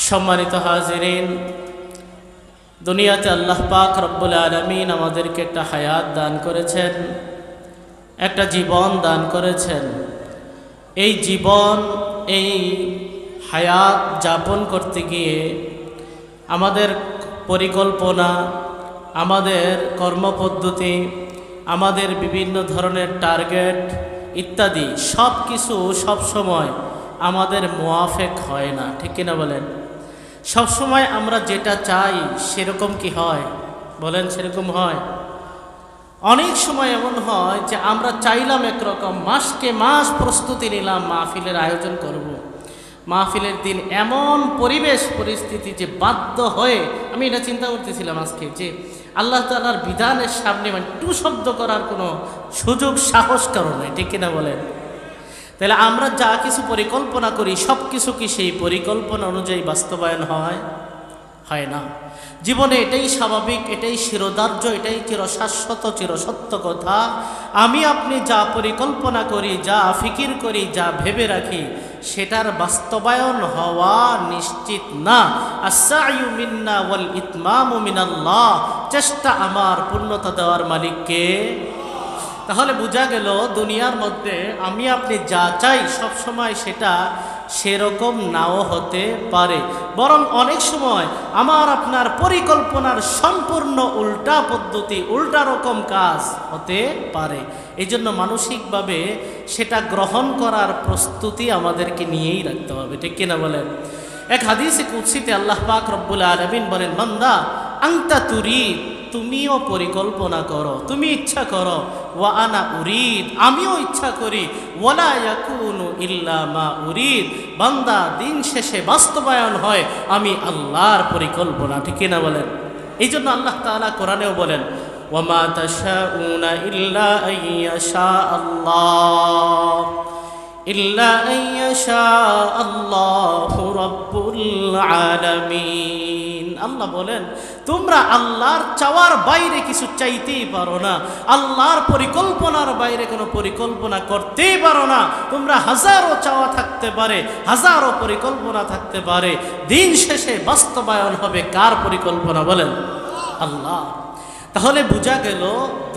সম্মানিত হাজিরিন, দুনিয়াতে আল্লাহ পাক রব্বুল আলামিন আমাদেরকে একটা হায়াত দান করেছেন, একটা জীবন দান করেছেন। এই জীবন, এই হায়াত যাপন করতে গিয়ে আমাদের পরিকল্পনা, আমাদের কর্মপদ্ধতি, আমাদের বিভিন্ন ধরনের টার্গেট ইত্যাদি সব কিছু সবসময় আমাদের মুআফেক হয় না, ঠিক কিনা বলেন? সবসময় আমরা যেটা চাই সেরকম কি হয় বলেন? সেরকম হয়? অনেক সময় এমন হয় যে আমরা চাইলাম একরকম, মাসকে মাস প্রস্তুতি নিলাম মাহফিলের আয়োজন করব। মাহফিলের দিন এমন পরিবেশ পরিস্থিতি যে বাধ্য হয়ে, আমি এটা চিন্তা করতেছিলাম আজকে, যে আল্লাহ তাআলার বিধানের সামনে মানে টু শব্দ করার কোনো সুযোগ সাহস কারণ নেই, ঠিক কিনা বলেন? তাহলে আমরা যা কিছু পরিকল্পনা করি সব কিছু কি সেই পরিকল্পনা অনুযায়ী বাস্তবায়ন হয় না। জীবনে এটাই স্বাভাবিক, এটাই শিরোধার্য, এটাই চিরশাশ্বত চিরসত্য কথা। আমি আপনি যা পরিকল্পনা করি, যা ফিকির করি, যা ভেবে রাখি, সেটার বাস্তবায়ন হওয়া নিশ্চিত না। আস-সা'য়ু মিন্না ওয়াল ইতমামু মিনাল্লাহ, চেষ্টা আমার, পূর্ণতা দেওয়ার মালিককে। তাহলে বোঝা গেল দুনিয়ার মধ্যে আমি আপনি যা চাই সব সময় সেটা সেরকম নাও হতে পারে, বরং অনেক সময় আমার আপনার পরিকল্পনার সম্পূর্ণ উল্টা পদ্ধতি, উল্টা রকম কাজ হতে পারে। এই জন্য মানসিকভাবে সেটা গ্রহণ করার প্রস্তুতি আমাদেরকে নিয়েই রাখতে হবে, ঠিক কিনা বলেন? এক হাদিসে কুদসিতে আল্লাহ পাক রব্বুল আলামিন বলেন, বান্দা আনতা তুরিদ, তুমিও পরিকল্পনা করো, তুমি ইচ্ছা করো, ওয়া আনা উরিদ, আমিও ইচ্ছা করি, ওয়ালা ইয়াকুনু ইল্লা মা উরিদ, বান্দা দিন শেষে বাস্তবায়ন হয় আমি আল্লাহর পরিকল্পনা, ঠিক না বলেন? এই জন্য আল্লাহ তাআলা কোরআনেও বলেন, ওয়া মা তাশাউনা ইল্লা আইয়াশা আল্লাহ ইল্লা আইয়াশা আল্লাহু রাব্বুল আলামিন। আল্লাহ বলেন, তোমরা আল্লাহর চাওয়ার বাইরে কিছু চাইতেই পারো না, আল্লাহর পরিকল্পনার বাইরে কোনো পরিকল্পনা করতেই পারো না। তোমরা হাজারো চাওয়া থাকতে পারে, হাজারো পরিকল্পনা থাকতে পারে, দিন শেষে বাস্তবায়ন হবে কার পরিকল্পনা বলেন? আল্লাহ। তাহলে বোঝা গেল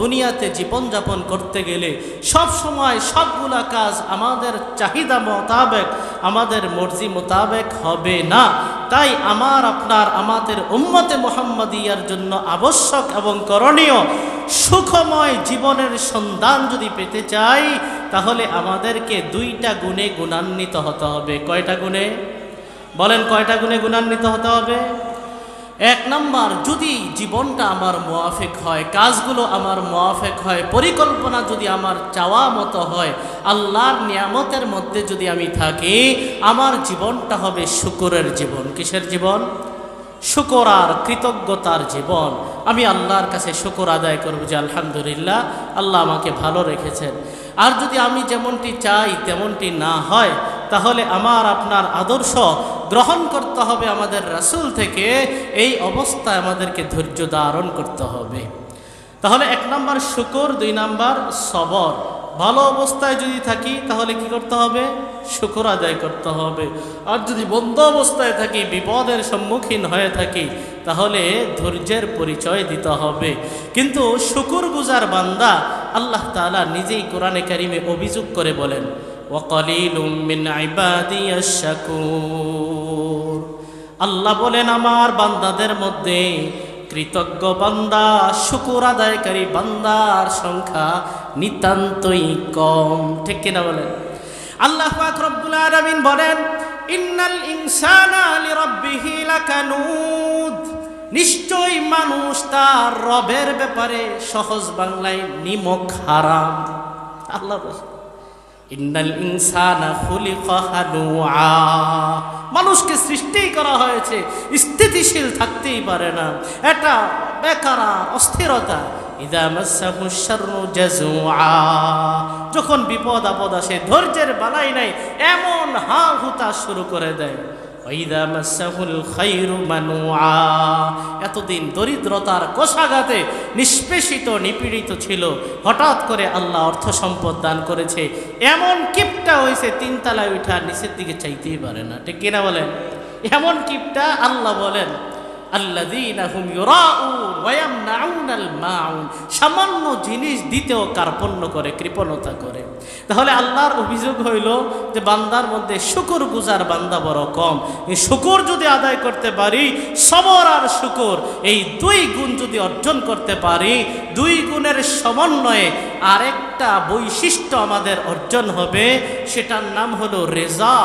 দুনিয়াতে জীবনযাপন করতে গেলে সব সময় সবগুলা কাজ আমাদের চাহিদা মোতাবেক, আমাদের মর্জি মোতাবেক হবে না। তাই আমাদের উম্মতে মুহাম্মাদিয়ার জন্য আবশ্যক এবং করণীয় সুখময় জীবনের সন্ধান যদি পেতে চাই, তাহলে আমাদেরকে দুইটা গুণে গুণান্বিত হতে হবে। কয়টা গুণে বলেন? কয়টা গুণে গুণান্বিত হতে হবে? এক নাম্বার, যদি জীবনটা আমার মুআফিক হয়, কাজগুলো আমার মুআফিক হয়, পরিকল্পনা যদি আমার চাওয়া মতো হয়, আল্লাহর নিয়ামতের মধ্যে যদি আমি থাকি, আমার জীবনটা হবে শুকরের জীবন। কিসের জীবন? শুকর আর কৃতজ্ঞতার জীবন। আমি আল্লাহর কাছে শুকর আদায় করব যে আলহামদুলিল্লাহ আল্লাহ আমাকে ভালো রেখেছেন। আর যদি আমি যেমনটি চাই তেমনটি না হয়, তাহলে আমার আপনার আদর্শ গ্রহণ করতে হবে আমাদের রাসূল থেকে। এই অবস্থায় আমাদেরকে ধৈর্য ধারণ করতে হবে। তাহলে এক নাম্বার শুকর, দুই নাম্বার সবর। ভালো অবস্থায় যদি থাকি তাহলে কি করতে হবে? শুকর আদায় করতে হবে। আর যদি বন্ধ অবস্থায় থাকি, বিপদের সম্মুখীন হয়ে থাকি, তাহলে ধৈর্যের পরিচয় দিতে হবে। কিন্তু শুকরগুজার বান্দা আল্লাহ তাআলা নিজেই কোরআনে কারিমে অভিযোগ করে বলেন, ওয়াকালিলুম মিন ইবাদিয়াশ শাকুর। আল্লাহ বলেন, আমার বান্দাদের মধ্যে কৃতজ্ঞ বান্দা, শুকর আদায়কারী বান্দার সংখ্যা নিতান্তই কম, ঠিক কিনা বলেন? আল্লাহ পাক রব্বুল আলামিন বলেন, ইন্নাল ইনসানা লিরাব্বিহি লাকানুদ, নিশ্চয়ই মানুষ তার রবের ব্যাপারে সহজ বাংলায় নিমক হারাম। আল্লাহ বলেন, ইন্নাল ইনসানা খুলিকা হালুআ, মানুষকে সৃষ্টি করা হয়েছে স্থিতিশীল থাকতেই পারে না, এটা বেকার অস্থিরতা। ইযা মাসাহুশ শাররু জাযুআ, যখন বিপদ আপদ আসে ধৈর্যের বালাই নাই, এমন হা হুতাশ শুরু করে দেয়। ওয়াইযা মাসাহুল খায়রু মানুআ, এতদিন দরিদ্রতার কোষাঘাতে নিষ্পেষিত নিপীড়িত ছিল, হঠাৎ করে আল্লাহ অর্থ সম্পদ দান করেছে, এমন কিপটা হয়েছে তিনতলায় উঠা নিচের দিকে চাইতেই পারে না, ঠিক কিনা বলেন? এমন কিপটা আল্লাহ বলেন আল্লাযীনা হুম ইউরাউন ওয়া ইয়ামনাউনাল মাউন, সামান্য জিনিস দিতেও কার্পণ্য করে, কৃপণতা করে। তাহলে আল্লাহর অভিযোগ হইল যে বান্দার মধ্যে শুকরগুজার বান্দা বড় কম। এই শুকর যদি আদায় করতে পারি, সবর আর শুকর, এই দুই গুণ যদি অর্জন করতে পারি, দুই গুণের সমন্বয়ে আরেকটা বৈশিষ্ট্য আমাদের অর্জন হবে, সেটার নাম হলো রেজা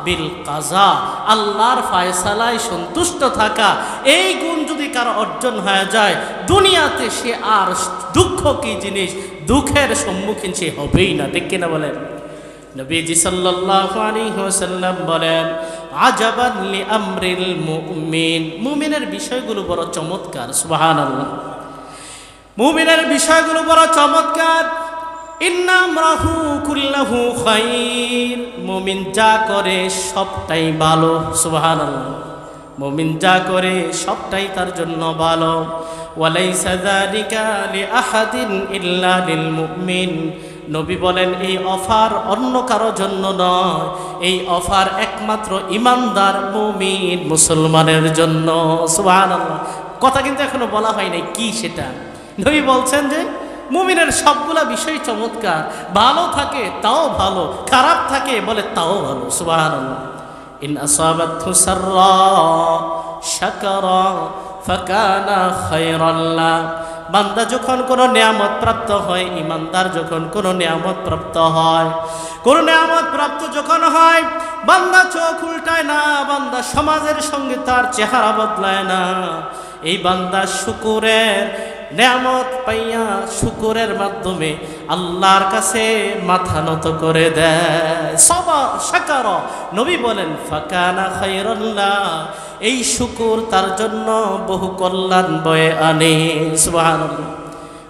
বিল কাজা, আল্লাহর ফায়সালায় সন্তুষ্ট থাকা। এই গুণ যদি কারো অর্জন হয়ে যায়, দুনিয়াতে সে আর দুঃখ কি জিনিস, দুঃখের সম্মুখীন সে হবেই না। ঠিক কিনা বলেন? নবীজি সাল্লাল্লাহু আলাইহি ওয়াসাল্লাম বলেন আজাবান লি আমরিল মুমিন, মুমিনের বিষয়গুলো বড় চমৎকার। সুবহানাল্লাহ, মুমিনের বিষয়গুলো বড় চমৎকার। ইন্না আমরাহু কুল্লাহু খাইর, মুমিন যা করে সবটাই ভালো। সুবহানাল্লাহ, মুমিন যা করে সবটাই তার জন্য ভালো। ওয়ালাইসা যালিকা লিআহাদিন ইল্লা লিল মুমিন, নবী বলেন এই অফার অন্য কারো জন্য নয়, এই অফার একমাত্র ইমানদার মুমিন মুসলমানের জন্য। সুবহানাল্লাহ, কথা কিন্তু এখনো বলা হয় নাই কি সেটা। নবী বলছেন যে মুমিনের সবগুলা বিষয় চমৎকার, ভালো থাকে তাও ভালো, খারাপ থাকে বলে তাও ভালো। সুবহানাল্লাহ, ইন আসাবাতহু সাররা শাকারা ফাকানা খায়রাল লা, বান্দা যখন কোনো নিয়ামত প্রাপ্ত হয়, ইমানদার যখন কোনো নিয়ামত প্রাপ্ত হয়, কোনো নিয়ামত প্রাপ্ত যখন হয়, বান্দা চোখ উল্টায় না, বান্দা সমাজের সঙ্গে তার চেহারা বদলায় না। এই বান্দা শুকরের নিয়ামত পাইয়া শুকরের মাধ্যমে আল্লাহর কাছে মাথা নত করে দেয়। সাবা শাকার, নবী বলেন ফাকানা খায়রাল লা, এই শুকর তার জন্য বহু কল্যাণ বয়ে আনে। সুবহানাল্লাহ,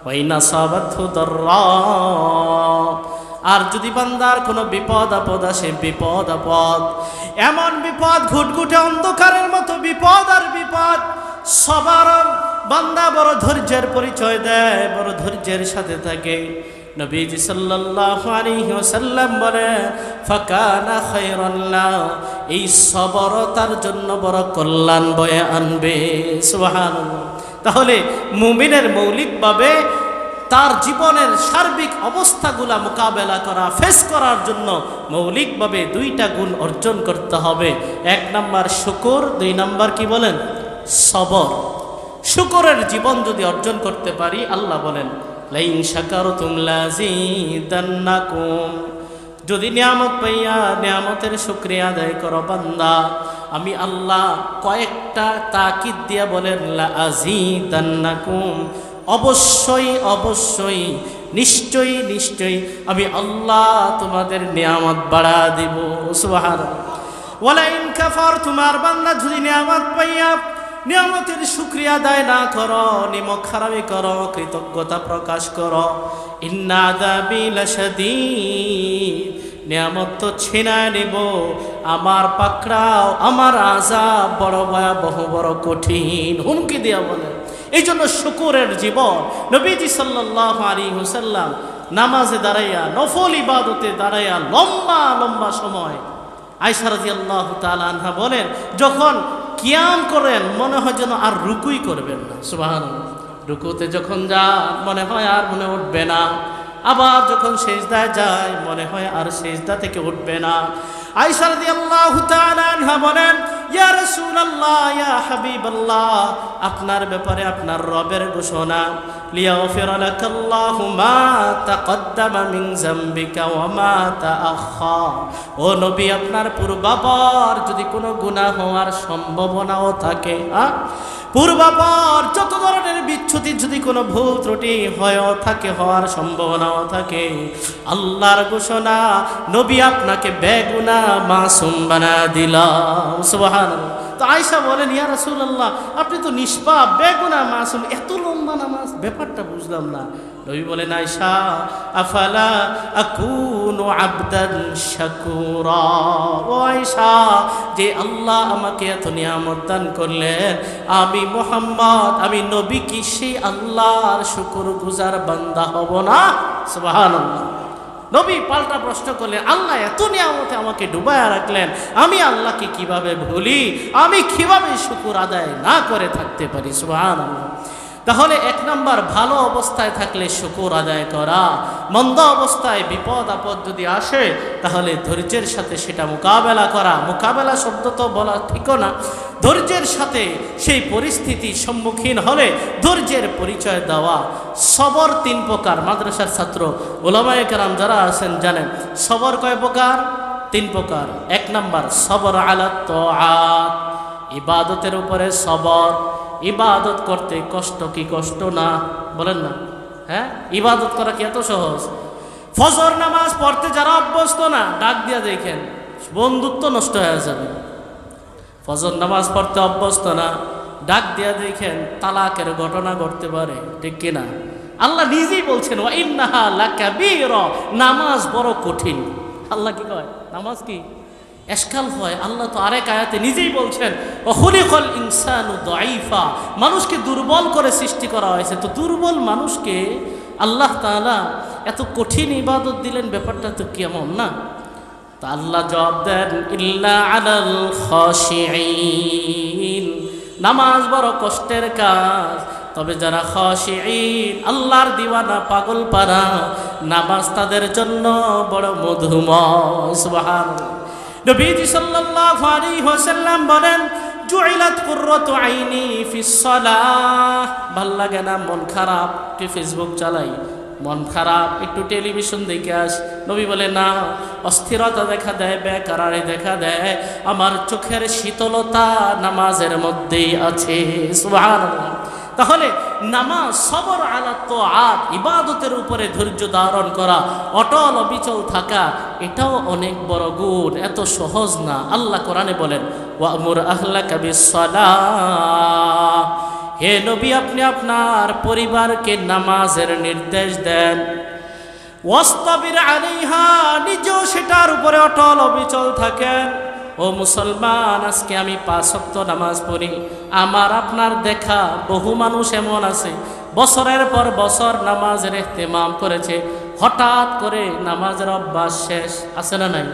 ওয়া ইন আসাবাতহু দাররা, আর যদি বান্দার কোনো বিপদ আপদ আসে, বিপদ আপদ, এমন বিপদ ঘুটঘুটে অন্ধকারের মতো বিপদ আর বিপদ, সবার বান্দা বড় ধৈর্যের পরিচয় দেয়, বড় ধৈর্যের সাথে থাকে। নবীজি সাল্লাল্লাহু আলাইহি ওয়াসাল্লাম বলে ফাকানা খায়রাল লা, এই সবর তার জন্য বড় কল্যাণ বয়ে আনবে। সুবহানাল্লাহ, তাহলে মুমিনের মৌলিকভাবে তার জীবনের সার্বিক অবস্থাগুলা মোকাবেলা করা, ফেস করার জন্য মৌলিকভাবে দুইটা গুণ অর্জন করতে হবে। এক নাম্বার শুকর, দুই নাম্বার কি বলেন? সবর। শুকরের জীবন যদি অর্জন করতে পারি, আল্লাহ বলেন লাইন শাকারতুম লাযিদান্নাকুম, যদি নিয়ামত পাইয়া নিয়ামতের শুকরিয়া আদায় করো বান্দা, আমি আল্লাহ কয়েকটা তাকিদ দিয়া বলেন লাযিদান্নাকুম, অবশ্যই অবশ্যই, নিশ্চয়ই নিশ্চয়ই আমি আল্লাহ তোমাদের নিয়ামত বাড়া দিব। সুবহানাল্লাহ, ওয়ালা ইন কাফারতুম, আর বান্দা যদি নিয়ামত পাইয়া নিয়ামতের শুকরিয়া আদায় না করো, নিমক হারামি করো, কৃতজ্ঞতা প্রকাশ করো, ইন্না আযাবি লাশাদীদ, নিয়ামত তো ছিনায় নিব, আমার পাকড়াও, আমার আযাব বড় ভয়াবহ, বড় কঠিন, হুমকি দিয়া বলে। এই জন্য শুকরের জীবন। নবীজি সাল্লাল্লাহু আলাইহি ওয়াসাল্লাম নামাজে দাঁড়াইয়া, নফল ইবাদতে দাঁড়াইয়া লম্বা লম্বা সময়, আয়েশা রাদিয়াল্লাহু তাআলা আনহা বলেন যখন কিয়াম করেন মনে হয় যেন আর রুকুই করবেন না। সুবহানাল্লাহ, রুকুতে যখন যান মনে হয় আর মনে উঠবে না, আবার যখন সিজদায় যায় মনে হয় আর সিজদা থেকে উঠবে না। আয়েশা রাদিয়াল্লাহু তাআলা আনহা বলেন ইয়া রাসূলুল্লাহ, ইয়া হাবিবাল্লাহ, আপনার ব্যাপারে আপনার রবের ঘোষণা, লিয়াগফিরা লাকাল্লাহু মা তাকদ্দামা মিন যামবিকা ওয়া মা তাআখা, ও নবী আপনার পূর্বাপর যদি কোনো গুনাহ হওয়ার সম্ভাবনাও থাকে, পূর্বাপর যত ধরনের বিচ্যুতি যদি কোনো ভুল ত্রুটি হয়েও থাকে, হওয়ার সম্ভাবনাও থাকে, আল্লাহর ঘোষণা, নবী আপনাকে বেগুনাহ মাসুম বানা দিলাম। সুবহানাল্লাহ, তো আয়েশা বলেন ইয়া রাসূলুল্লাহ, আপনি তো নিষ্পাপ, বেগুনাহ মাসুম, এত লম্বা নামাজ, ব্যাপারটা বুঝলাম না। নবী বলেন আয়েশা আফালা আকুনু আবদান শাকুরা, ও আয়েশা, যে আল্লাহ আমাকে এত নিয়ামত দান করলেন, আমি মুহাম্মদ, আমি নবী কি সেই আল্লাহর শুকরগুজার বান্দা হব না? সুবহানাল্লাহ, নবী পাল্টা প্রশ্ন করলেন, আল্লাহ এত নিয়ামতে আমাকে ডুবায়া রাখলেন, আমি আল্লাহকে কিভাবে ভুলি, আমি কিভাবে শুকর আদায় না করে থাকতে পারি? সুবহানাল্লাহ। তাহলে এক নাম্বার, ভালো অবস্থায় থাকলে শুকর আদায় করা, মন্দ অবস্থায় বিপদ আপদ যদি আসে তাহলে ধৈর্যের সাথে সেটা মোকাবেলা করা। মোকাবেলা শব্দ তো বলা ঠিকও না, ধৈর্যের সাথে সেই পরিস্থিতির সম্মুখীন হলে ধৈর্যের পরিচয় দেওয়া। সবর 3 প্রকার। মাদ্রাসার ছাত্র উলামায়ে কেরাম যারা আছেন জানেন সবর কয় প্রকার? 3 প্রকার। 1 নাম্বার সবর আলা তাআত, ইবাদতের উপরে সবর। ইবাদত করতে কষ্ট কি কষ্ট না? বলেন না। হ্যাঁ, ইবাদত করা কি এত সহজ? ফজর নামাজ পড়তে যারা অভ্যস্ত না, ডাক দিয়া দেখেন বন্ধুত্ব নষ্ট হয়ে যাবে। ফজর নামাজ পড়তে অভ্যস্ত না, ডাক দিয়া দেখেন তালাকের ঘটনা ঘটতে পারে, ঠিক কিনা? আল্লাহ নিজেই বলছেন ওয়া ইন্নাহা লাকাবীরা, নামাজ বড় কঠিন। আল্লাহ কি কয়? নামাজ কি এশকাল হয়? আল্লাহ তো আরেক আয়াতে নিজেই বলছেন ওয়া খুলিকাল ইনসানু দাঈফা, মানুষকে দুর্বল করে সৃষ্টি করা হয়েছে। তো দুর্বল মানুষকে আল্লাহ তাআলা এত কঠিন ইবাদত দিলেন, ব্যাপারটা তো কেমন না? তা আল্লাহ জবাব দেন ইল্লা আলাল খাশিঈন, নামাজ বড় কষ্টের কাজ, তবে যারা খাশিঈন, আল্লাহর দিওয়ানা পাগল পারা, নামাজ তাদের জন্য বড় মধুময়। সুবহানাল্লাহ। নবীজি সাল্লাল্লাহু আলাইহি ওয়াসাল্লাম বলেন জুইলাত কুররাতু আইনি ফিস সালাহ, ভাল লাগে না, মন খারাপ, কি ফেসবুক চালাই, মন খারাপ, একটু টেলিভিশন দেখে আস। নবী বলে না, অস্থিরতা দেখা দেয়, বেকারারি দেখা দেয়, আমার চোখের শীতলতা নামাজের মধ্যেই আছে। সুবহানাল্লাহ। তাহলে নামাজ সবর আলা তাআত, ইবাদতের উপরে ধৈর্য ধারণ করা, অটল অবিচল থাকা, এটাও অনেক বড় গুণ, এত সহজ না। আল্লাহ কোরআনে বলেন ওয়া'মুর আহলাকা বিস-সালাহ, হে নবী আপনি আপনার পরিবারকে নামাজের নির্দেশ দেন। ওয়াসতাবির আলাইহা, নিজেও সেটার উপরে অটল অবিচল থাকেন। ও মুসলমান, আজকে আমি 5 ওয়াক্ত নামাজ পড়ি, আমার আপনার দেখা বহু মানুষ এমন আছে বছরের পর বছর নামাজের ইহতিমাম করেছে, হঠাৎ করে নামাজের অভ্যাস শেষ। আছে না নাই?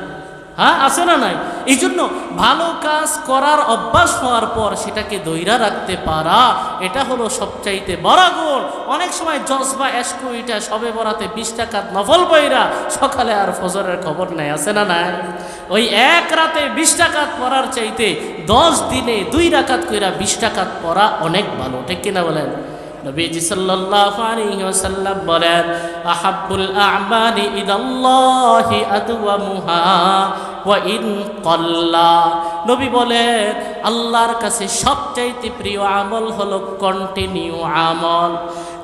হ্যাঁ, আছে না নাই? এই জন্য ভালো কাজ করার অভ্যাস হওয়ার পর সেটাকে ধইরা রাখতে পারা, এটা হলো সবচাইতে বড় গুণ। অনেক সময় জজবা এসকু এটা সবে বরাতে 20 রাকাত নফল পড়া সকালে আর ফজরের খবর নাই। আছে না নাই? ওই এক রাতে 20 রাকাত পড়ার চাইতে 10 দিনে 2 রাকাত কইরা 20 রাকাত পড়া অনেক ভালো, ঠিক কিনা বলেন? নবীজি সাল্লাল্লাহু আলাইহি ওয়াসাল্লাম বলেন আহাব্বুল আ'মালি ইলাল্লাহি আদওয়ামুহা ওয়া ইন ক্বাল্লা, নবী বলেন আল্লাহর কাছে সবচাইতে প্রিয় আমল হলো কন্টিনিউ আমল।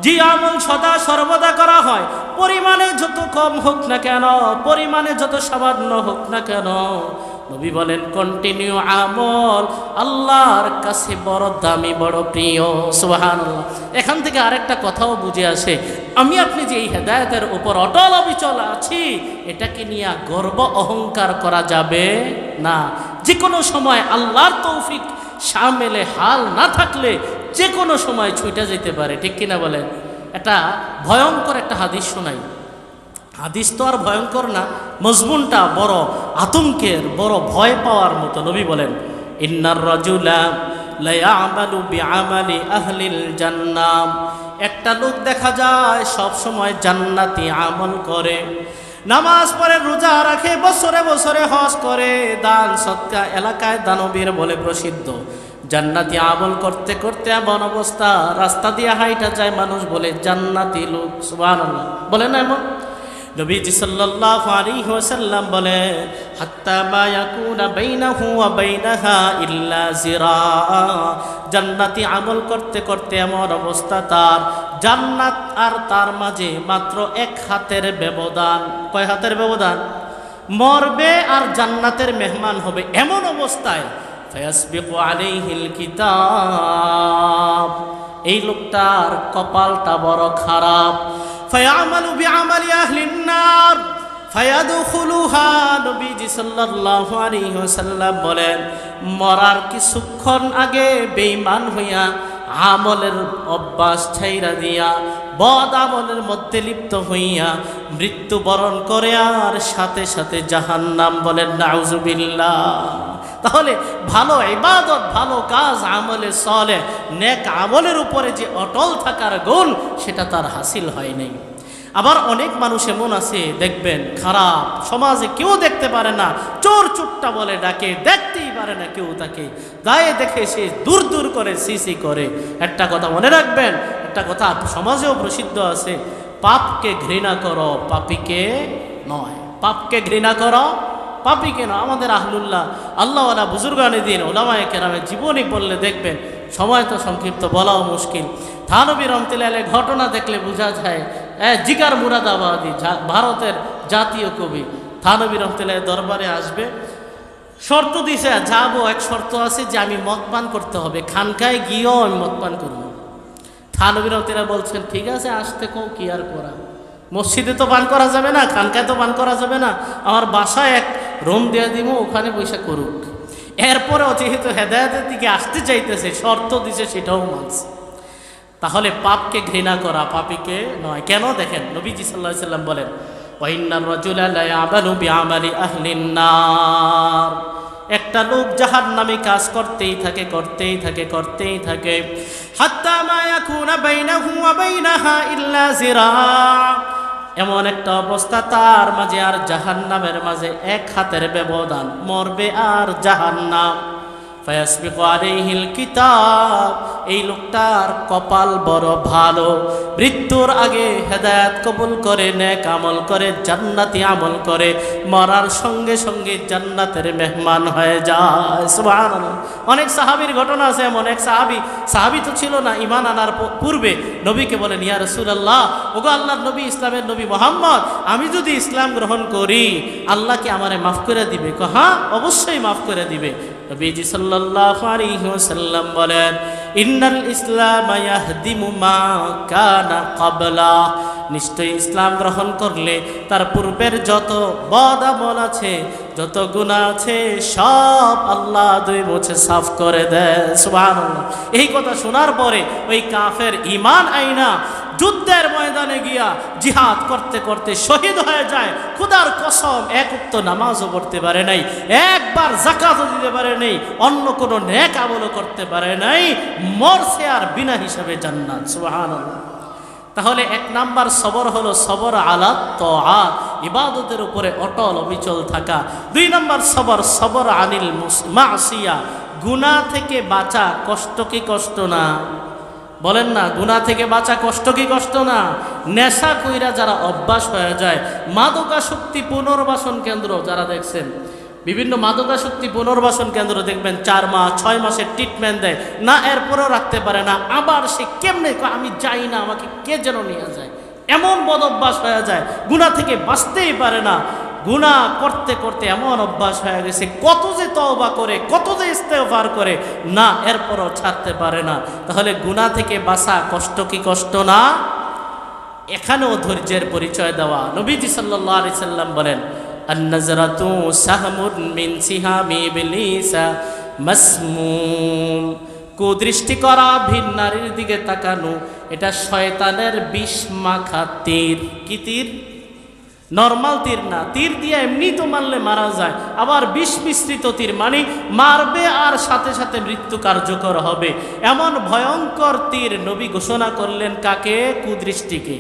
যে আমল সদা সর্বদা করা হয়, পরিমাণে যত কম হোক না কেন, পরিমাণে যত সামান্য হোক না কেন, নবী বলেন কন্টিনিউ আমল আল্লাহর কাছে বড় দামি, বড় প্রিয়। সুবহানাল্লাহ। এখান থেকে আরেকটা কথাও বুঝে আসে, আমি আপনি যে এই হেদায়েতের উপর অটল অবিচল আছি, এটাকে নিয়ে গর্ব অহংকার করা যাবে না। যে কোনো সময় আল্লাহর তৌফিক শামেলে হাল না থাকলে যে কোনো সময় ছুটে যেতে পারে, ঠিক কিনা বলেন? এটা ভয়ঙ্কর একটা হাদিস শোনাই। হাদিস তো আর ভয়ঙ্কর না, মজমুনটা বড় আতঙ্কের, বড় ভয় পাওয়ার মতো। নবী বলেন ইন্নার রাজুলা লা ইয়ামালু বিআমালি আহলিল জান্নাহ, একটা লোক দেখা যায় সব সময় জান্নাতি আমল করে, নামাজ পড়ে, রোজা রাখে, বছরে বছরে হজ করে, দান সদকা, এলাকায় দানবীর বলে প্রসিদ্ধ। জান্নাতি আমল করতে করতে এমন অবস্থা, রাস্তা দিয়ে হাইটা যায়, মানুষ বলে জান্নাতি লোক। সুবহানাল্লাহ। বলে না এমন? নবীজি সাল্লাল্লাহু আলাইহি ওয়াসাল্লাম বলে হাত্তা মা ইয়াকুনা বাইনাহু ওয়া বাইনাহা ইল্লা জিরা, জান্নাতি আমল করতে করতে এমন অবস্থা তার, জান্নাত আর তার মাঝে মাত্র 1 হাতের ব্যবধান। কয় হাতের ব্যবধান? মরবে আর জান্নাতের মেহমান হবে, এমন অবস্থায় ফায়াসবিকু আলাইহিল কিতাব, এই লোকটার কপালটা বড় খারাপ। ফায়ামালু বিআমালি আহলিন নার ফায়াদখুলুহা, নবীজি সাল্লাল্লাহু আলাইহি ওয়াসাল্লাম বলেন মরার কিছুক্ষণ আগে বেঈমান হইয়া আমলের অভ্যাস ছাইরা দিয়া বদ আমলের মধ্যে লিপ্ত হইয়া মৃত্যুবরণ করে আর সাথে সাথে জাহান্নাম, বলেন নাউজুবিল্লাহ। তাহলে ভালো ইবাদত, ভালো কাজ, আমলে সালেহ, নেক আমলের উপরে যে অটল থাকার গুণ, সেটা তার হাসিল হয় নাই। আবার অনেক মানুষ এমন আছে দেখবেন, খারাপ সমাজে কেউ দেখতে পারে না, চোর চুট্টা বলে ডাকে, দেখতেই পারে না কেউ তাকে, দায়ে দেখে সে দূর দূর করে সিসি করে। একটা কথা মনে রাখবেন, একটা কথা সমাজেও প্রসিদ্ধ আছে, পাপকে ঘৃণা করো, পাপীকে নয়। পাপকে ঘৃণা করো, পাপীকে নয়। আমাদের আহলুল্লাহ আল্লাহওয়ালা বুজুর্গানে দিন ওলামায়ে কেরামের জীবনী পড়লে দেখবেন, সময় তো সংক্ষিপ্ত, বলাও মুশকিল। থানবী রহমতুল্লাহ ঘটনা দেখলে বোঝা যায়। জিগার মুরাদাবাদী, ভারতের জাতীয় কবি, থানবী রহমতুল্লাহ দরবারে আসবে, শর্ত দিছে, যাবো, এক শর্ত আছে যে আমি মদ পান করতে হবে, খানকায় গিয়েও আমি মদ পান করবো। থানবী রহমতুল্লাহ বলছেন, ঠিক আছে, আসতে কও, কি আর করা, মসজিদে তো পান করা যাবে না, খানকায় তো পান করা যাবে না, আমার বাসায় এক রুম দিয়ে দিব, ওখানে বৈশা করুক। এরপরেও যেহেতু হেদায়েতের দিকে আসতে চাইতেছে, শর্ত দিছে, সেটাও মানছে। তাহলে পাপকে ঘৃণা করা, পাপীকে নয়। কেন? দেখেন নবীজি সাল্লাল্লাহু আলাইহি সাল্লাম বলেন, ওয়াইন্নার রাজুলা লা ইয়ামালু বিআমালি আহলিন নার, একটা লোক জাহান্নামী কাজ করতেই থাকে, করতেই থাকে, করতেই থাকে, হাত্তা মা ইয়াকুনা বাইনাহু ওয়া বাইনাহা ইল্লা জিরা, এমন একটা অবস্থা তার মাঝে আর জাহান্নামের মাঝে এক হাতের ব্যবধান, মরবে আর জাহান্নাম। ফায়াসবিকু আলাইহিল কিতাব, এই লোকটার কপাল বড় ভালো, মৃত্যুর আগে হেদায়েত কবুল করে, নেক আমল করে, জান্নাতি আমল করে, মরার সঙ্গে সঙ্গে জান্নাতের মেহমান হয়ে যায়। সুবহানাল্লাহ। অনেক সাহাবীর ঘটনা আছে, এমন এক সাহাবী তো ছিল না, ঈমান আনার পূর্বে নবীকে বলেন, ইয়া রাসূলুল্লাহ, ওগো আল্লাহর নবী, ইসলামের নবী মুহাম্মদ, আমি যদি ইসলাম গ্রহণ করি আল্লাহ কি আমারে মাফ করে দিবে? হ্যাঁ, অবশ্যই মাফ করে দিবে। নবীজি সাল্লাল্লাহু আলাইহি ওয়াসাল্লাম বলেন, ইন্নাল ইসলাম ইয়াহদিমু মা কানা ক্বাবলা, নিশ্চয়ই ইসলাম গ্রহণ করলে তার পূর্বের যত বদ আমল আছে, যত গুনাহ আছে, সব আল্লাহ দুই মুছে সাফ করে দেয়। সুবহানাল্লাহ। এই কথা শোনার পরে ওই কাফের ঈমান আইনা যুদ্ধের ময়দানে গিয়া জিহাদ করতে করতে শহীদ হয়ে যায়। খোদার কসম, এক ওয়াক্ত নামাজও পড়তে পারে নাই, একবার যাকাতও দিতে পারে নাই, অন্য কোনো নেক আমলও করতে পারে নাই, মরছে আর বিনা হিসাবে জান্নাত। সুবহানাল্লাহ। তাহলে এক নাম্বার সবর হলো সবর আলা তাআত, ইবাদতের উপরে অটল অবিচল থাকা। দুই নাম্বার সবর, সবর আনিল মাসিয়া, গুনাহ থেকে বাঁচা। কষ্ট কি কষ্ট না? বলেন না, গুনাহ থেকে বাঁচা কষ্ট কি কষ্ট না? নেশা কইরা যারা অভ্যাস হয়ে যায়, মাদকাসক্তি পুনর্বাসন কেন্দ্র যারা দেখছেন, বিভিন্ন মাদকাসক্তি পুনর্বাসন কেন্দ্র দেখবেন 4 মাস 6 মাসের ট্রিটমেন্ট দেয় না, এরপরেও রাখতে পারে না, আবার সে কেমনে আমি যাই না, আমাকে কে যেন নিয়ে যায়, এমন বদ অভ্যাস হয়ে যায়, গুনাহ থেকে বাঁচতেই পারে না। গুনাহ করতে করতে এমন অভ্যাস হয়ে গেছে, কত যে তওবা করে, কত যে ইস্তেগফার করে, না এরপরও ছাড়তে পারে না। তাহলে গুনাহ থেকে বাঁচা কষ্ট কি কষ্ট না? এখানেও ধৈর্যের পরিচয় দেওয়া। নবীজি সাল্লাল্লাহু আলাইহি সাল্লাম বলেন, আন-নাজরাতু সাহমুন মিন সিহামি ইবলিস মাসমুম, কুদৃষ্টি করা, ভিন নারীর দিকে তাকানো, এটা শয়তানের বিষ মাখা তীর। কি তীর? নরমাল তীর না, তীর দিয়ে এমনি তো মারলে মারা যায়, আবার বিষ মিশ্রিত তীর, মানে মারবে আর সাথে সাথে মৃত্যু কার্যকর হবে, এমন ভয়ঙ্কর তীর নবী ঘোষণা করলেন কাকে? কুদৃষ্টিকে।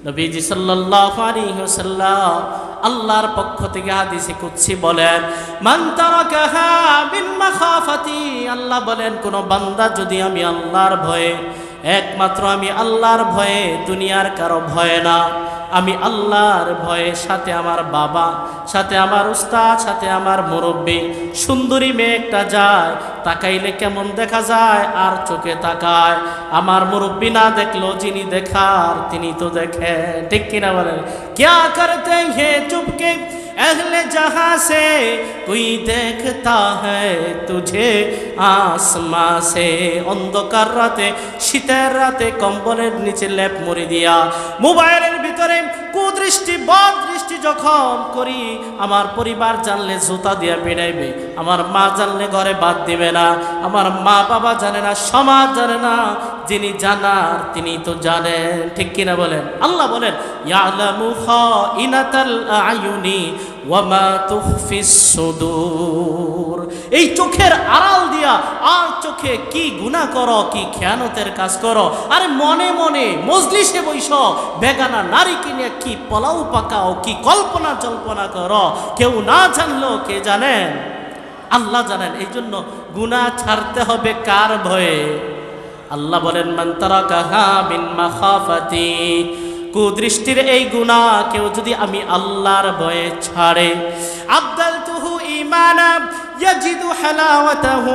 নবীজি সাল্লাল্লাহু আলাইহি ওয়াসাল্লাম আল্লাহর পক্ষ থেকে হাদিসে কুদসি বলেন, মান তারাকাহা বিন মাখাফাতি, আল্লাহ বলেন কোন বান্দা যদি আমি আল্লাহর ভয়ে, একমাত্র আমি আল্লাহর ভয়ে, দুনিয়ার কারো ভয়ে না, আমি আল্লাহর ভয়ে, সাথে আমার বাবা, সাথে আমার উস্তাদ, সাথে আমার মুরব্বী, সুন্দরী মেয়ে একটা যায়, তাকাইলে কেমন দেখা যায় আর চোখে তাকায়, আমার মুরব্বী না দেখলো যিনি দেখার তিনি তো দেখে, ঠিক কিনা বলেন? ক্যা করতে হে চুপকে अहले जहां से कोई देखता है तुझे आसमां से অন্ধকার রাতে শীতের রাতে কম্বলের নিচে লেপ মুড়ি দিয়া মোবাইলের ভিতরে কুদৃষ্টি বদ দৃষ্টি যখন করি আমার পরিবার জানলে জুতা দিয়া পিড়াইবে, আমার মা জানলে ঘরে বাদ দিবে না, আমার মা বাবা জানে না, সমাজ জানে না, যিনি জানার তিনি তো জানেন। ঠিক কিনা বলেন? আল্লাহ বলেন ইয়ালামু খাইনাতাল আয়ুনি ওয়া মা তুখফিস সুদূর। এই চোখের আড়াল দিয়া আর চোখে কি গুনাহ করো, কি খেয়ানতের কাজ করো, আরে মনে মনে মজলিসে বইস বেগানা নারী কিনে কি পোলাও পাকাও, কি কল্পনা জল্পনা করো, কেউ না জানলো কে জানেন? আল্লাহ জানেন। এই জন্য গুনাহ ছাড়তে হবে কার ভয়ে? আল্লাহ বলেন মান তারাকাহা মিন মাখাফাতি, কুদৃষ্টির এই গুনাহ কেউ যদি আমি আল্লাহর ভয়ে ছাড়ে, আবদালতুহু ঈমানা ইয়াজিদু হালাওয়াতাহু,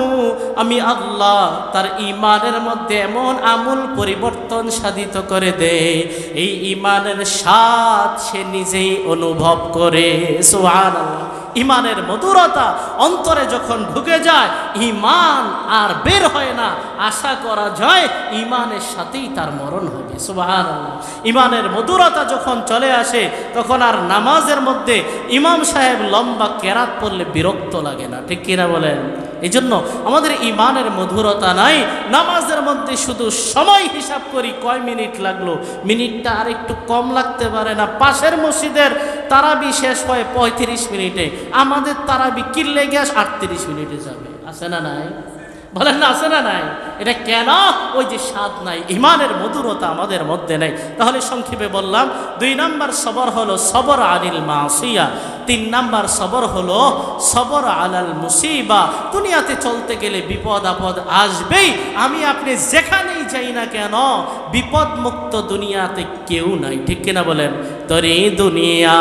আমি আল্লাহ তার ঈমানের মধ্যে এমন আমূল পরিবর্তন সাধিত করে দেয়, এই ঈমানের স্বাদ সে নিজেই অনুভব করে। সুবহানাল্লাহ। ঈমানের মধুরতা অন্তরে যখন ঢুকে যায়, ঈমান আর বের হয় না। আশা করা যায় ঈমানের সাথেই তার মরণ হবে। সুবহানাল্লাহ। ঈমানের মধুরতা যখন চলে আসে, তখন আর নামাজের মধ্যে ইমাম সাহেব লম্বা কেরাত পড়লে বিরক্ত লাগে না। ঠিক কিনা বলেন? এই জন্য আমাদের ঈমানের মধুরতা নাই। নামাজের মধ্যে শুধু সময় হিসাব করি, কয় মিনিট লাগলো, মিনিটটা আর একটু কম লাগতে পারে না? পাশের মসজিদের তারাবি শেষ হয় 35 মিনিটে, আমাদের তারাবি কিনলে গ্যাস 38 মিনিটে যাবে। আছে না নাই? বলেন না, আছে না নাই? এটা কেন? ওই যে স্বাদ নাই, ঈমানের মধুরতা আমাদের মধ্যে নেই। তাহলে সংক্ষেপে বললাম, 2 নাম্বার সবর হলো সবর আনিল মাসিয়া, 3 নাম্বার সবর হলো সবর আলাল মুসিবা। দুনিয়াতে চলতে গেলে বিপদ আপদ আসবেই। আমি আপনি যেখানেই যাই না কেন, বিপদ মুক্ত দুনিয়াতে কেউ নাই। ঠিক কিনা বলেন? তরি দুনিয়া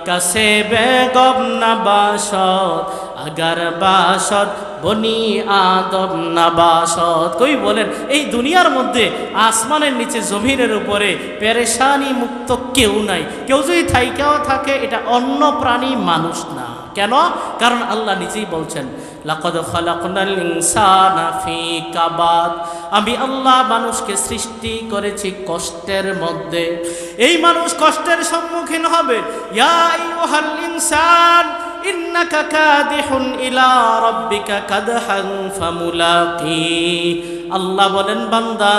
কাছে বেগম না বাসত, আগার বাসত বনি আদম না বাসত। কই বলেন এই দুনিয়ার মধ্যে আসমানের নিচে জমিনের উপরে পেরেশানি মুক্ত কেউ নাই। কেউ যদি থাইকাও থাকে, এটা অন্য প্রাণী, মানুষ না। কেন? কারণ আল্লাহ নিজেই বলছেন লাকাদ খালাকনাল ইনসানা ফি কাবাদ, আমি আল্লাহ মানুষকে সৃষ্টি করেছি কষ্টের মধ্যে। এই মানুষ কষ্টের সম্মুখীন হবে। ইয়া আইয়ুহাল ইনসান ইন্নাকা কাদিহুন ইলা রাব্বিকা কাদহান ফামুলাকি। আল্লাহ বলেন বান্দা,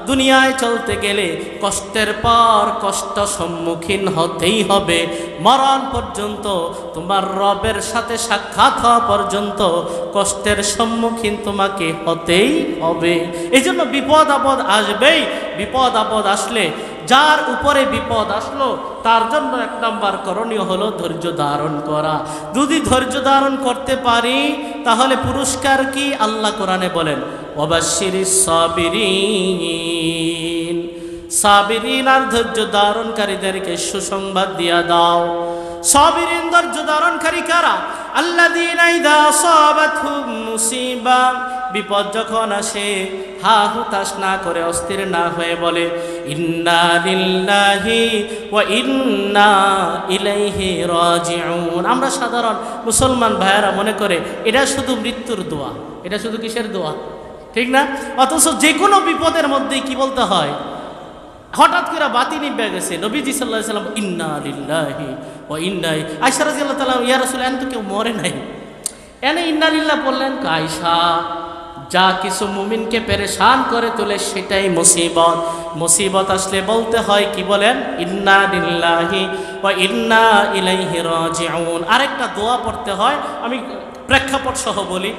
দুনিয়ায় চলতে গেলে কষ্টের পর কষ্ট সম্মুখীন হতেই হবে। মরণ পর্যন্ত, তোমার রবের সাথে সাক্ষাৎ হওয়া পর্যন্ত কষ্টের সম্মুখীন তোমাকে হতেই হবে। এই জন্য বিপদ আপদ আসবেই। বিপদ আপদ আসলে, যার উপরে বিপদ আসলো, তার জন্য 1 নাম্বার করণীয় হলো ধৈর্য ধারণ করা। যদি ধৈর্য ধারণ করতে পারি, তাহলে পুরস্কার কি? আল্লাহ কোরআনে বলেন ওয়াবাশশিরিস সাবিরিন, সাবিরিন আর ধৈর্য ধারণকারীদেরকে সুসংবাদ দিয়া দাও। সাবিরিন ধৈর্য ধারণকারী কারা? আল্লাযীনা ইযা আসাবাতহুম মুসিবা, বিপদ যখন আসে হা হুতাশ না করে, অস্থির না হয়ে বলে ইন্না লিল্লাহি ওয়া ইন্না ইলাইহি রাজিউন। আমরা সাধারণ মুসলমান ভাইয়েরা মনে করে এটা শুধু মৃত্যুর দোয়া। এটা শুধু কিসের দোয়া? ঠিক না? অথচ যে কোনো বিপদের মধ্যেই কি বলতে হয়? হঠাৎ করে বাতি নিভে গেছে, নবীজি সাল্লাল্লাহু আলাইহি সাল্লাম ইন্না লিল্লাহি ওয়া ইন্না, আয়েশা রাদিয়াল্লাহু তাআলা ইয়া রাসূল এন তো কেউ মরে নাই, এনে ইন্না লিল্লাহ বললেন। আয়েশা, যা কিছু মুমিনকে পেরেশান করে তোলে সেটাই মুসিবত। মুসিবত আসলে বলতে হয় কি বলেন? ইন্না লিল্লাহি ওয়া ইন্না ইলাইহি রাজিউন। আরেকটা দোয়া পড়তে হয়, আমি প্রেক্ষাপট সহ বলি।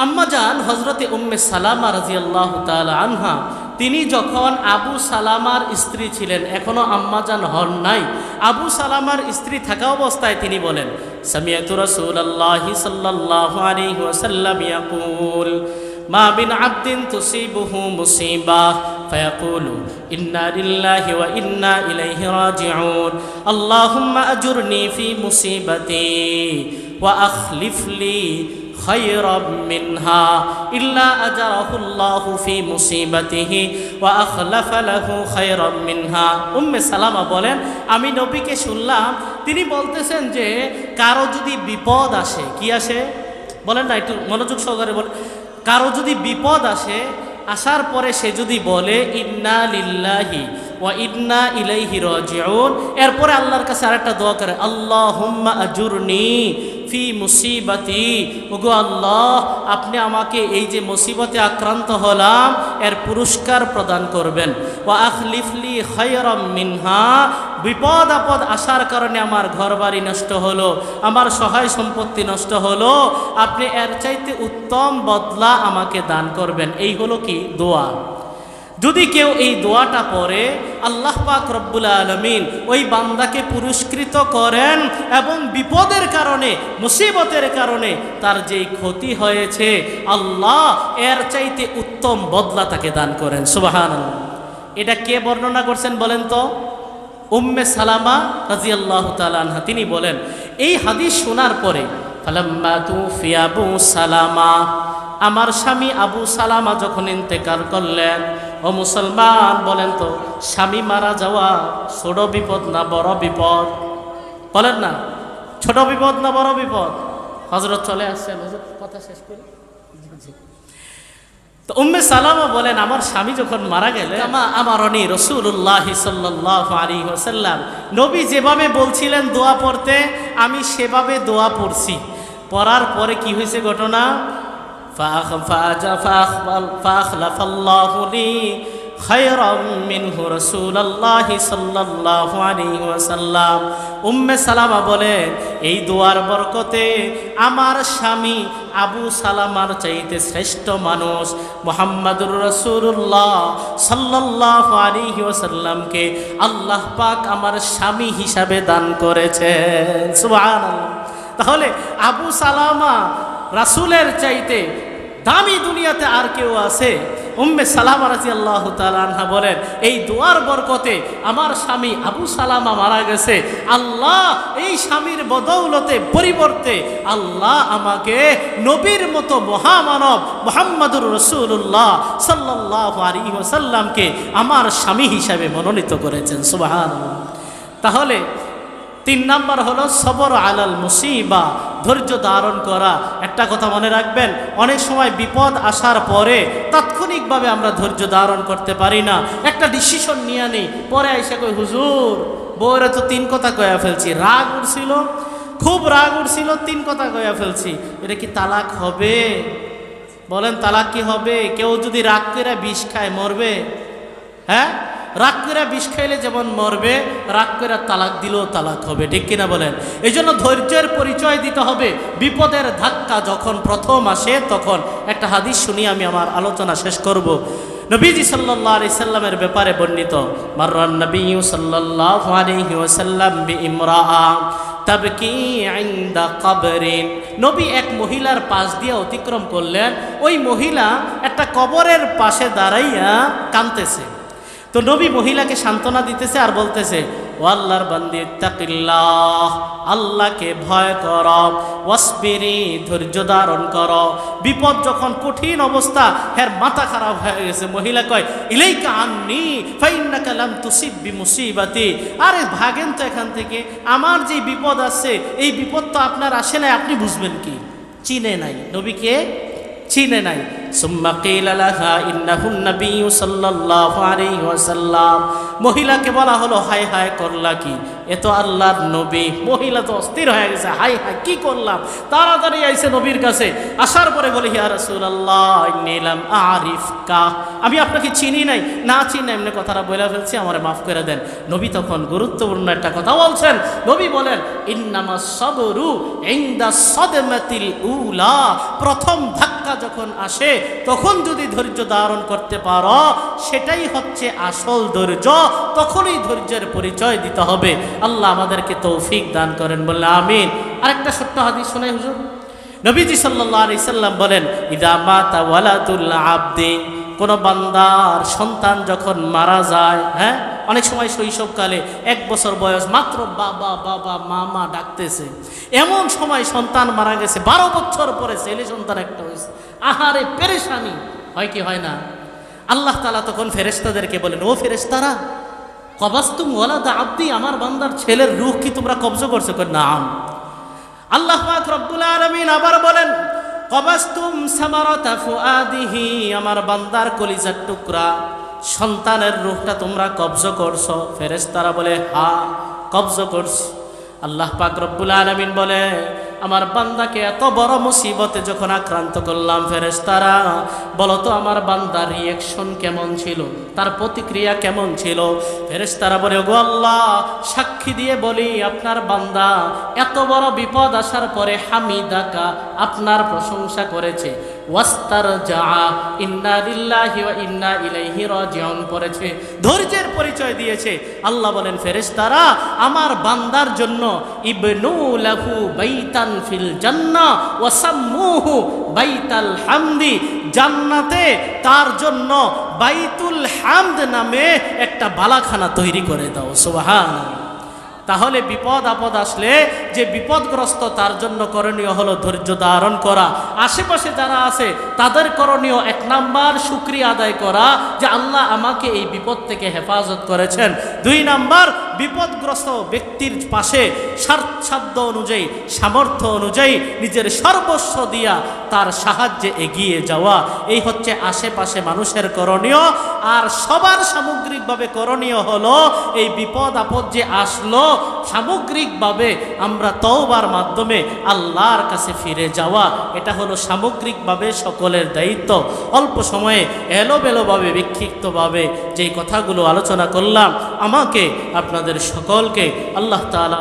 আম্মাজান হযরতে উম্মে সালামা রাদিয়াল্লাহু তাআলা আনহা, তিনি যখন আবু সালামার স্ত্রী ছিলেন, এখনো আম্মাজান হন নাই, আবু সালামার স্ত্রী থাকা অবস্থায় তিনি বলেন সামিআতু রাসূলুল্লাহি সাল্লাল্লাহু আলাইহি ওয়াসাল্লাম ইয়াকুল মা বিন আবদিন তুসিবুহু মুসিবাহ ফায়াকুলু ইন্না লিল্লাহি ওয়া ইন্না ইলাইহি রাজিউন আল্লাহুম্মা আজুরনি ফি মুসিবাতি ওয়া আখলিফ লি খায়রাম মিনহা ইল্লা আজরাহুল্লাহু ফি মুসিবাতিহি ওয়া আখলাফা লাহু খায়রাম মিনহা। উম্মে সালামা বলেন, আমি নবীকে শুনলাম তিনি বলতেছেন যে কারো যদি বিপদ আসে, কি আসে বলেন না, একটু মনোযোগ সহকারে বলেন। কারো যদি বিপদ আসে, আসার পরে সে যদি বলে ইন্না লিল্লাহি ওয়া ইন্না ইলাইহি রাজিউন, এরপরে আল্লাহর কাছে আরেকটা দোয়া করে, আল্লাহুম্মা আজুরনি ফি মুসিবাতি, ওগো আল্লাহ আপনি আমাকে এই যে মুসিবতে আক্রান্ত হলাম এর পুরস্কার প্রদান করবেন। ওয়া আখলিফলি খায়রাম মিনহা, বিপদ আপদ আসার কারণে আমার ঘরবাড়ি নষ্ট হলো, আমার সহায় সম্পত্তি নষ্ট হলো, আপনি এর চাইতে উত্তম বদলা আমাকে দান করবেন। এই হলো কি দোয়া। যদি কেউ এই দোয়াটা পড়ে, আল্লাহ পাক রব্বুল আলামিন ওই বান্দাকে পুরস্কৃত করেন এবং বিপদের কারণে, মুসিবতের কারণে তার যেই ক্ষতি হয়েছে আল্লাহ এর চাইতে উত্তম বদলা তাকে দান করেন। সুবহানাল্লাহ। এটা কে বর্ণনা করছেন বলেন তো? উম্মে সালামা রাদিয়াল্লাহু তাআলা আনহা। তিনি বলেন, এই হাদিস শোনার পরে ফালাম্মা তুফিয়া আবু সালামা, আমার স্বামী আবু সালামা যখন ইন্তেকাল করলেন, ও মুসলমান বলেন তো, স্বামী মারা যাওয়া ছোট বিপদ না বড় বিপদ? বলেন না, ছোট বিপদ না বড় বিপদ? হযরত চলে আসছেন, হযরত কথা শেষ করে। তো উম্মে সালামা বলেন, আমার স্বামী যখন মারা গেলেন, আমারনি রাসূলুল্লাহ সাল্লাল্লাহু আলাইহি ওয়াসাল্লাম, নবী যেভাবে বলছিলেন দোয়া পড়তে, আমি সেভাবে দোয়া পড়ছি। পড়ার পরে কি হয়েছে ঘটনা? ফাখলাফাল্লাহু লি খায়রাম মিনহু রাসূলুল্লাহ সাল্লাল্লাহু আলাইহি ওয়াসাল্লাম। উম্মে সালামা বলেন, এই দোয়ার বরকতে আমার স্বামী আবু সালামার চাইতে শ্রেষ্ঠ মানুষ মুহাম্মাদুর রাসূলুল্লাহ সাল্লাল্লাহু আলাইহি ওয়াসাল্লামকে আল্লাহ পাক আমার স্বামী হিসাবে দান করেছেন। সুবহানাল্লাহ। তাহলে আবু সালামা রাসূলের চাইতে দামি দুনিয়াতে আর কেউ আছে? উম্মে সালামা রাদিয়াল্লাহু তাআলা আনহা বলেন, এই দোয়ার বরকতে আমার স্বামী আবু সালামা মারা গেছে, আল্লাহ এই স্বামীর বদৌলতে পরিবর্তে আল্লাহ আমাকে নবীর মতো মহামানব মুহাম্মাদুর রাসূলুল্লাহ সাল্লাল্লাহু আলাইহি ওয়াসাল্লামকে আমার স্বামী হিসাবে মনোনীত করেছেন। সুবহানাল্লাহ। তাহলে 3 নাম্বার হলো সবর আলাল মুসিবা, ধৈর্য ধারণ করা। একটা কথা মনে রাখবেন, অনেক সময় বিপদ আসার পরে তাৎক্ষণিকভাবে আমরা ধৈর্য ধারণ করতে পারি না, একটা ডিসিশন নিয়ে নিই, পরে আইসা কই হুজুর বউরে তো 3 কথা কয়া ফেলছি, রাগ উঠছিল, খুব রাগ উঠছিল, 3 কথা কয়া ফেলছি, এটা কি তালাক হবে? বলেন তালাক কি হবে? কেউ যদি রাগ করে বিষ খায় মরবে? হ্যাঁ, রাগ করে বিষ খাইলে যেমন মরবে, রাগ করে তালাক দিলেও তালাক হবে, ঠিক কিনা বলেন? এই জন্য ধৈর্যের পরিচয় দিতে হবে। বিপদের ধাক্কা যখন প্রথম আসে, তখন একটা হাদিস শুনি আমি আমার আলোচনা শেষ করব। নবীজি সাল্লাল্লাহু আলাইহি সাল্লামের ব্যাপারে বর্ণিত, মাররান নবী সাল্লাল্লাহু আলাইহি ওয়াসাল্লাম বিইমরাআ তাবকি ইনদা কবরিন। নবী এক মহিলার পাশ দিয়ে অতিক্রম করলেন, ওই মহিলা একটা কবরের পাশে দাঁড়াইয়া কাঁদতেছে। তো নবী মহিলাকে সান্ত্বনা দিতেছে আর বলতেছে, ও আল্লাহর বান্দি ইত্তাকিল্লাহ, আল্লাহকে ভয় কর, ওয়াসবিরি, ধৈর্য ধারণ কর। বিপদ যখন কঠিন অবস্থা, হের মাথা খারাপ হয়ে গেছে, মহিলা কয় ইলাইকা আন্নি ফাইন্নাকা লাম তুসিব বিমুসিবাতি, আরে ভাগেন তো এখান থেকে, আমার যে বিপদ আছে এই বিপদ তো আপনার আসে নাই, আপনি বুঝবেন কি? চিনে নাই, নবীকে চিনে নাই। সুম্মা কিলা লাহা ইন্নাহুন নবী সাল্লাল্লাহু আলাইহি ওয়াসাল্লাম, মহিলাকে বলা হলো হায় হায় করলা কি, এ তো আল্লাহর নবী। মহিলা তো অস্থির হয়ে গেছে, হায় হায় কি করলাম। তাড়াতাড়ি আইছে নবীর কাছে, আসার পরে বলে ইয়া রাসূলুল্লাহ ইন্নী লাম আরিফকা, আমি আপনাকে চিনি নাই, না চিনি এমনি কথাটা বলে ফেলছি, আমারে মাফ করে দেন। নবী তখন গুরুত্বপূর্ণ একটা কথা বলছেন। নবী বলেন ইন্নামাস সাবরু ইনদা সাদমাতিল উলা, প্রথম ধাক্কা যখন আসে তখন যদি ধৈর্য ধারণ করতে পারো, সেটাই হচ্ছে আসল ধৈর্য, তখনই ধৈর্যের পরিচয় দিতে হবে। আল্লাহ আমাদেরকে তৌফিক দান করেন, বললে আমিন। আরেকটা ছোট্ট হাদিস শোনাই হুজুর। নবীজি সাল্লাল্লাহু আলাইহি সাল্লাম বলেন, ইদা মাতা ওয়ালাদুল আবদি, কোন বান্দার সন্তান যখন মারা যায়, হ্যাঁ, অনেক সময় শৈশবকালে 1 বছর বয়স মাত্র বাবা বাবা মা মা ডাকতেছে, এমন সময় সন্তান মারা গেছে, 12 বছর পরে ছেলে সন্তান একটা হয়েছে, আহারে পেরেশানি হয় কি হয় না? আল্লাহ তাআলা তখন ফেরেশতাদেরকে বলেন, ও ফেরেশতারা, কবাস্তুম ওয়ালাদা আব্দি, আমার বান্দার ছেলের রূহ কি তোমরা কবজ করছো? নাম। আল্লাহ পাক রব্বুল আলামিন আবার বলেন, কবাস্তুম সামারাতা ফুআদিহি, আমার বান্দার কলিজার টুকরা সন্তানের রূহটা তোমরা কবজ করছো? ফেরেশতারা বলে, হ্যাঁ কবজ করছি। আল্লাহ পাক রব্বুল আলামিন বলে, আমার বান্দাকে এত বড় মুসিবতে যখন আক্রান্ত করলাম, ফেরেশতারা বলো তো আমার বান্দার রিয়াকশন কেমন ছিল, তার প্রতিক্রিয়া কেমন ছিল? ফেরেশতারা বলে, গো আল্লাহ, সাক্ষী দিয়ে বলি আপনার বান্দা এত বড় বিপদ আসার পরে হামিদাকা, আপনার প্রশংসা করেছে, ওয়াস্তারজা, ইন্না লিল্লাহি ওয়া ইন্না ইলাইহি রাজিউন পড়েছে, ধৈর্যের পরিচয় দিয়েছে। আল্লাহ বলেন, ফেরেশতারা আমার বান্দার জন্য ইবনু লাহু বাইতান ফিল জান্নাহ ওয়া সাম্মুহু বাইতাল হামদি, জান্নাতে তার জন্য বাইতুল হামদ নামে একটা বালাখানা তৈরি করে দাও। সুবহানাল্লাহ। তাহলে বিপদ আপদ আসলে যে বিপদগ্রস্ত তার জন্য করণীয় হলো ধৈর্য ধারণ করা। আশেপাশে যারা আছে তাদের করণীয় 1 নাম্বার শুকরিয়া আদায় করা যে আল্লাহ আমাকে এই বিপদ থেকে হেফাজত করেছেন। 2 নাম্বার বিপদগ্রস্ত ব্যক্তির পাশে সাধ্য অনুযায়ী, সামর্থ্য অনুযায়ী নিজের সর্বস্ব দিয়া তার সাহায্যে এগিয়ে যাওয়া। এই হচ্ছে আশেপাশে মানুষের করণীয়। আর সবার সামগ্রিকভাবে করণীয় হলো এই বিপদ আপদ যে আসলো, সামগ্রিকভাবে আমরা তওবার মাধ্যমে আল্লাহর কাছে ফিরে যাওয়া। এটা হলো সামগ্রিকভাবে সকলের দায়িত্ব। অল্প সময়ে এলোমেলোভাবে বিক্ষিপ্তভাবে যেই কথাগুলো আলোচনা করলাম, আমাকে আপনাদের সকলকে আল্লাহ তাআলা